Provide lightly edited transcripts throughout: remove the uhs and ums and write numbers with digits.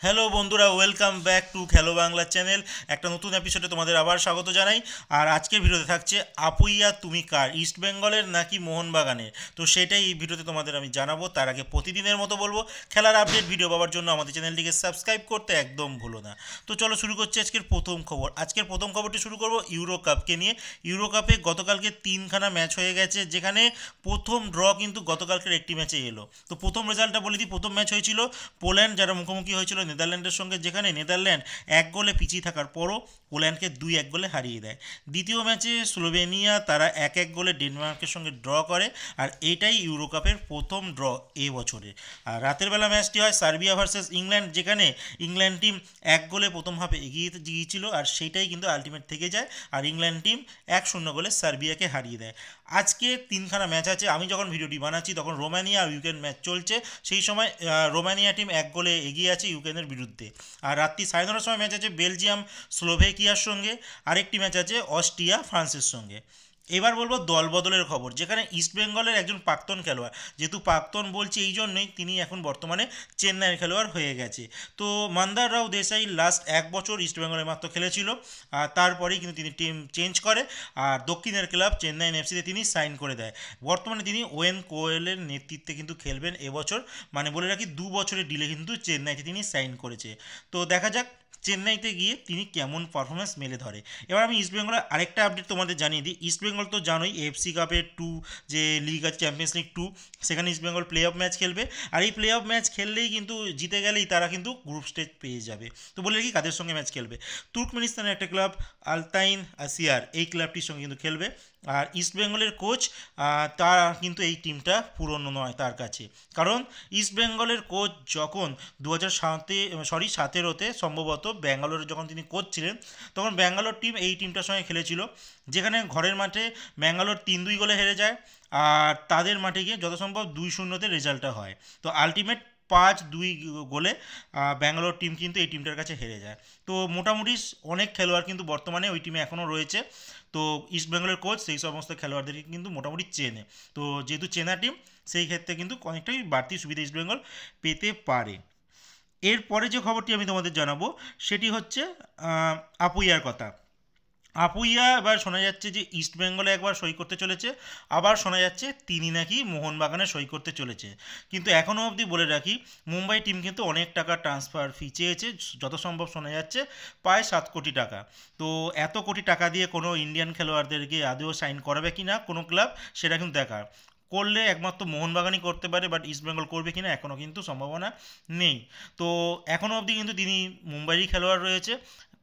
Hello বন্ধুরা, welcome back to খেলো Bangla channel. একটা নতুন এপিসোডে তোমাদের আবার স্বাগত জানাই। আর আজকের ভিডিওতে থাকছে আপুইয়া তুমি কার, ইস্ট বেঙ্গলের নাকি মোহনবাগানের। তো সেটাই এই ভিডিওতে তোমাদের আমি জানাবো। তার আগে প্রতিদিনের মতো বলবো, খেলার আপডেট ভিডিও পাওয়ার জন্য আমাদের চ্যানেলটিকে সাবস্ক্রাইব করতে একদম ভুলো না। তো চলো শুরু করছি আজকের প্রথম খবর। আজকের প্রথম খবরটি শুরু করব ইউরো কাপকে নিয়ে। ইউরো কাপে গতকালকে তিনখানা ম্যাচ হয়ে গেছে, যেখানে প্রথম ড্র কিন্তু গতকালকের একটি ম্যাচে এলো। তো প্রথম রেজাল্টটা বলে দিই। প্রথম ম্যাচ হয়েছিল পোল্যান্ড, যারা মুখোমুখি হয়েছিল নেদারল্যান্ডের সঙ্গে, যেখানে নেদারল্যান্ড 1 গোলে পিছিয়ে থাকার পরও পোল্যান্ডকে 2-1 গোলে হারিয়ে দেয়। দ্বিতীয় ম্যাচে স্লোভেনিয়া, তারা 1-1 গোলে ডেনমার্কের সঙ্গে ড্র করে। আর এটাই ইউরো কাপের প্রথম ড্র এই বছরে। আর রাতের বেলা ম্যাচটি হয় সার্বিয়া ভার্সেস ইংল্যান্ড, যেখানে ইংল্যান্ড টিম 1 গোলে প্রথম হাফে এগিয়ে গিয়েছিল, আর সেইটাই কিন্তু আলটিমেট থেকে যায়। আর ইংল্যান্ড টিম 1-0 গোলে সার্বিয়াকে হারিয়ে দেয়। আজকে তিনখানা ম্যাচ আছে। আমি যখন ভিডিওটি বানাচ্ছি তখন রোমানিয়া আর ইউক্রেন ম্যাচ চলছে। সেই সময় রোমানিয়া টিম 1 গোলে এগিয়ে আছে ইউক্রেনের বিরুদ্ধে। আর রাত্রি 9:30টার সময় ম্যাচ আছে বেলজিয়াম স্লোভেকিয়ার সঙ্গে। আরেকটি ম্যাচ আছে অস্ট্রিয়া ফ্রান্সের সঙ্গে। এবার বলবো দল বদলের খবর, যেখানে ইস্টবেঙ্গলের একজন প্রাক্তন খেলোয়াড়, যেহেতু প্রাক্তন বলছি এই জন্যই, তিনি এখন বর্তমানে চেন্নাইয়ের খেলোয়াড় হয়ে গেছে। তো মান্দার রাও দেশাই লাস্ট 1 বছর ইস্টবেঙ্গলের মাত্র খেলেছিল, আর তারপরেই কিন্তু তিনি টিম চেঞ্জ করে আর দক্ষিণের ক্লাব চেন্নাই এফসিতে তিনি সাইন করে দেয়। বর্তমানে তিনি ওয়েন কোয়েলের নেতৃত্বে কিন্তু খেলবেন এবছর। মানে বলে রাখি, 2 বছরের ডিলে কিন্তু চেন্নাইতে তিনি সাইন করেছে। তো দেখা যাক চেন্নাইতে গিয়ে তিনি কেমন পারফরমেন্স মেলে ধরে। এবার আমি ইস্টবেঙ্গলের আরেকটা আপডেট তোমাদের জানিয়ে দিই। ইস্টবেঙ্গল তো জানোই এএফসি কাপের যে লিগ আছে, চ্যাম্পিয়ন্স লিগ 2, সেখানে ইস্টবেঙ্গল প্লে অফ ম্যাচ খেলবে। আর এই প্লে অফ ম্যাচ খেললেই কিন্তু, জিতে গেলেই তারা কিন্তু গ্রুপ স্টেজ পেয়ে যাবে। তো বলে রাখি কাদের সঙ্গে ম্যাচ খেলবে। তুর্কমেনিস্তানের একটা ক্লাব আলতাইন আসিয়ার, এই ক্লাবটির সঙ্গে কিন্তু খেলবে। আর ইস্টবেঙ্গলের কোচ, তার কিন্তু এই টিমটা পুরনো নয় তার কাছে। কারণ ইস্টবেঙ্গলের কোচ যখন 2017 সম্ভবত ব্যাঙ্গালোরে যখন তিনি কোচ ছিলেন, তখন ব্যাঙ্গালোর টিম এই টিমটার সঙ্গে খেলেছিল, যেখানে ঘরের মাঠে ব্যাঙ্গালোর 3-2 গোলে হেরে যায়। আর তাদের মাঠে গিয়ে যথাসম্ভব 2-0-তে রেজাল্টটা হয়। তো আলটিমেট 5-2 গোলে ব্যাঙ্গালোর টিম কিন্তু এই টিমটার কাছে হেরে যায়। তো মোটামুটি অনেক খেলোয়াড় কিন্তু বর্তমানে ওই টিমে এখনও রয়েছে। তো ইস্টবেঙ্গলের কোচ সেই সমস্ত খেলোয়াড়দেরকে কিন্তু মোটামুটি চেনে। তো যেহেতু চেনা টিম, সেই ক্ষেত্রে কিন্তু অনেকটাই বাড়তি সুবিধা ইস্টবেঙ্গল পেতে পারে। এরপরে যে খবরটি আমি তোমাদের জানাবো, সেটি হচ্ছে আপুইয়ার কথা। আপুইয়া এবার শোনা যাচ্ছে যে ইস্টবেঙ্গলে একবার সই করতে চলেছে, আবার শোনা যাচ্ছে তিনি নাকি মোহনবাগানে সই করতে চলেছে। কিন্তু এখনও অবধি বলে রাখি, মুম্বাই টিম কিন্তু অনেক টাকা ট্রান্সফার ফি চেয়েছে, যত সম্ভব শোনা যাচ্ছে প্রায় 7 কোটি টাকা। তো এত কোটি টাকা দিয়ে কোনো ইন্ডিয়ান খেলোয়াড়দেরকে আদৌ সাইন করাবে কি না কোনো ক্লাব, সেটা কিন্তু দেখার। করলে একমাত্র মোহনবাগানই করতে পারে, বাট ইস্টবেঙ্গল করবে কিনা এখনও কিন্তু সম্ভাবনা নেই। তো এখনও অবধি কিন্তু তিনি মুম্বাইয়েরই খেলোয়াড় রয়েছে,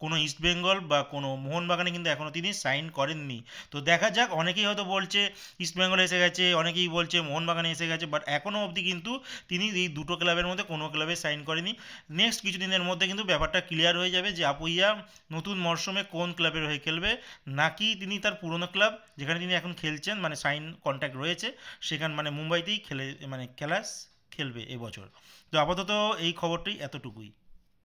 কোনো ইস্টবেঙ্গল বা কোনো মোহনবাগানে কিন্তু এখনও তিনি সাইন করেননি। তো দেখা যাক, অনেকেই হয়তো বলছে ইস্টবেঙ্গল এসে গেছে, অনেকেই বলছে মোহনবাগানে এসে গেছে, বাট এখনও অবধি কিন্তু তিনি এই দুটো ক্লাবের মধ্যে কোনো ক্লাবে সাইন করেনি। নেক্সট কিছুদিনের মধ্যে কিন্তু ব্যাপারটা ক্লিয়ার হয়ে যাবে যে আপুইয়া নতুন মরশুমে কোন ক্লাবের হয়ে খেলবে, নাকি তিনি তার পুরনো ক্লাব যেখানে তিনি এখন খেলছেন, মানে সাইন কন্ট্যাক্ট রয়েছে সেখান, মানে মুম্বাইতেই খেলে, মানে খেলবে এবছর। তো আপাতত এই খবরটাই এতটুকুই।